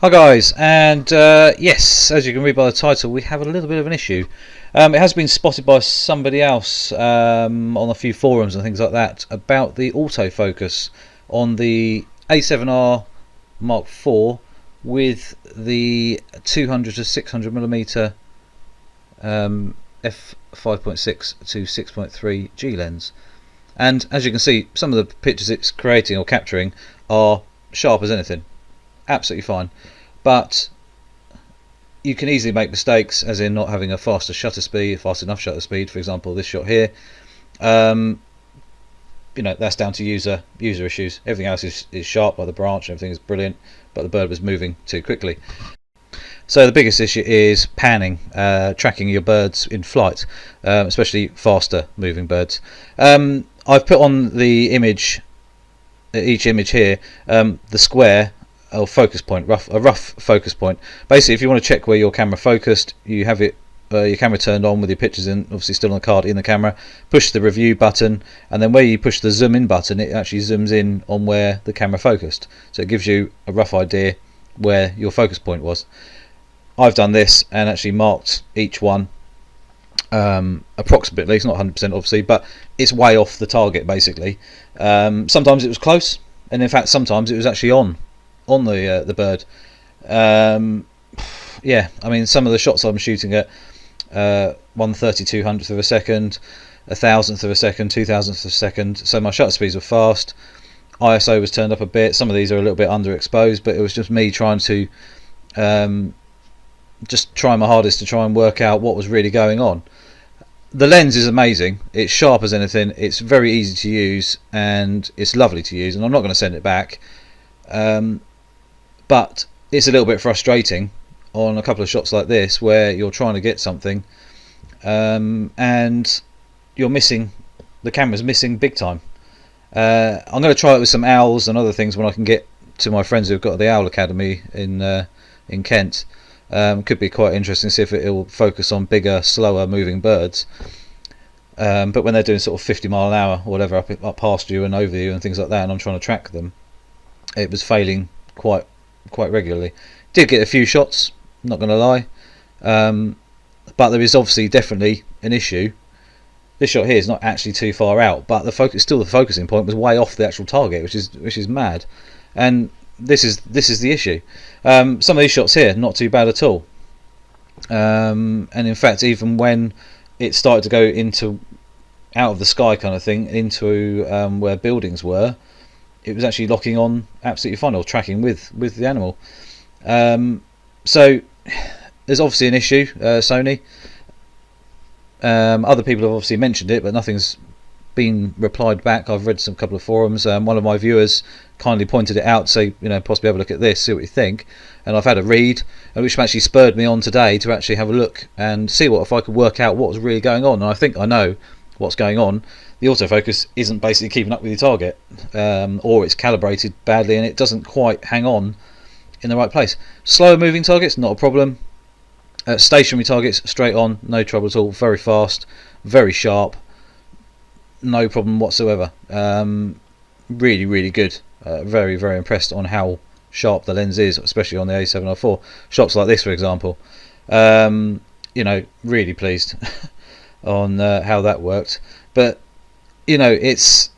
Hi guys, and yes, as you can read by the title, we have a little bit of an issue. It has been spotted by somebody else on a few forums and things like that about the autofocus on the A7R Mark IV with the 200 to 600mm f5.6 to 6.3 G lens. And as you can see, some of the pictures it's creating or capturing are sharp as anything. Absolutely fine, but you can easily make mistakes, as in not having a fast enough shutter speed. For example, this shot here, you know, that's down to user issues. Everything else is sharp, like the branch, everything is brilliant, but the bird was moving too quickly. So the biggest issue is panning, tracking your birds in flight, especially faster moving birds. I've put on the image, each image here, the square or focus point, a rough focus point. Basically, if you want to check where your camera focused, you have it your camera turned on with your pictures in, obviously still on the card in the camera. Push the review button, and then where you push the zoom in button, it actually zooms in on where the camera focused. So it gives you a rough idea where your focus point was. I've done this and actually marked each one approximately. It's not 100% obviously, but it's way off the target basically. Sometimes it was close, and in fact sometimes it was actually on the bird. Yeah, I mean, some of the shots I'm shooting at 1/3200th of a second, 1,000th of a second, 2,000th of a second, so my shutter speeds were fast. ISO was turned up a bit. Some of these are a little bit underexposed, but it was just me trying to just try my hardest to try and work out what was really going on. The lens is amazing. It's sharp as anything. It's very easy to use, and it's lovely to use, and I'm not going to send it back. But it's a little bit frustrating on a couple of shots like this where you're trying to get something and you're missing, the camera's missing big time. I'm going to try it with some owls and other things when I can get to my friends who've got the Owl Academy in Kent. Could be quite interesting to see if it will focus on bigger, slower moving birds. But when they're doing sort of 50 mile an hour or whatever up past you and over you and things like that, and I'm trying to track them, it was failing quite regularly. Did get a few shots, not going to lie, but there is obviously definitely an issue. This shot here is not actually too far out, but the focusing point was way off the actual target, which is mad. And this is the issue. Some of these shots here, not too bad at all. And in fact, even when it started to go into out of the sky kind of thing into where buildings were, it was actually locking on absolutely fine, or tracking with the animal. So there's obviously an issue, Sony. Other people have obviously mentioned it, but nothing's been replied back. I've read some couple of forums. One of my viewers kindly pointed it out, say, you know, possibly have a look at this, see what you think. And I've had a read, which actually spurred me on today to actually have a look and see if I could work out what was really going on. And I think I know what's going on. The autofocus isn't basically keeping up with your target, or it's calibrated badly and it doesn't quite hang on in the right place. Slower moving targets, not a problem. Stationary targets, straight on, no trouble at all. Very fast, very sharp, no problem whatsoever. Really good. Very impressed on how sharp the lens is, especially on the A7R4. Shots like this, for example, you know, really pleased on how that worked. But you know, it's,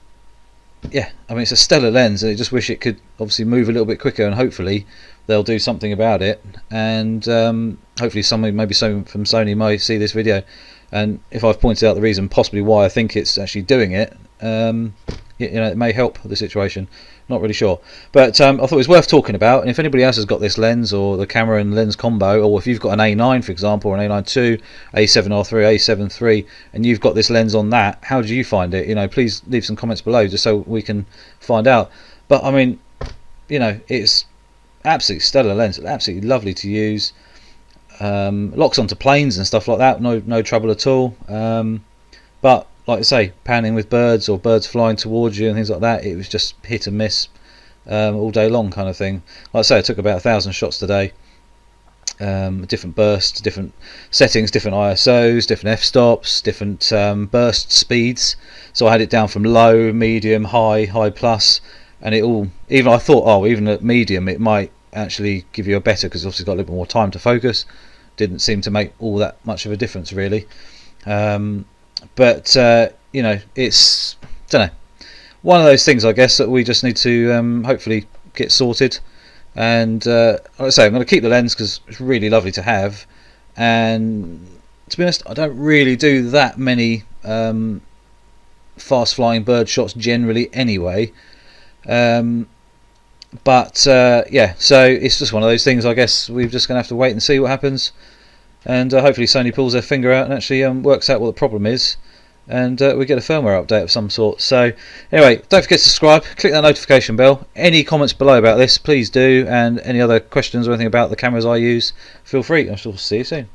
yeah, I mean, it's a stellar lens, and I just wish it could obviously move a little bit quicker, and hopefully they'll do something about it. And hopefully someone, maybe someone from Sony, may see this video, and if I've pointed out the reason possibly why I think it's actually doing it, you know, it may help the situation. Not really sure, but I thought it was worth talking about. And if anybody else has got this lens, or the camera and lens combo, or if you've got an A9, for example, or an A9 II, A7R3, A7 III, and you've got this lens on that, how do you find it? You know, please leave some comments below just so we can find out. But I mean, you know, it's absolutely stellar lens, absolutely lovely to use. Locks onto planes and stuff like that, no trouble at all. But like I say, panning with birds or birds flying towards you and things like that, it was just hit and miss all day long kind of thing. Like I say, I took about 1,000 shots today, different bursts, different settings, different ISOs, different f-stops, different burst speeds. So I had it down from low, medium, high plus, and it all, even I thought, oh, even at medium it might actually give you a better, because obviously it's got a little bit more time to focus. Didn't seem to make all that much of a difference really. But you know, it's, don't know, one of those things I guess that we just need to hopefully get sorted. And like I say, I'm going to keep the lens because it's really lovely to have, and to be honest, I don't really do that many fast flying bird shots generally anyway. But yeah, so it's just one of those things. I guess we're just going to have to wait and see what happens, and hopefully Sony pulls their finger out and actually works out what the problem is, and we get a firmware update of some sort. So anyway, don't forget to subscribe, click that notification bell. Any comments below about this, please do, and any other questions or anything about the cameras I use, feel free. I shall see you soon.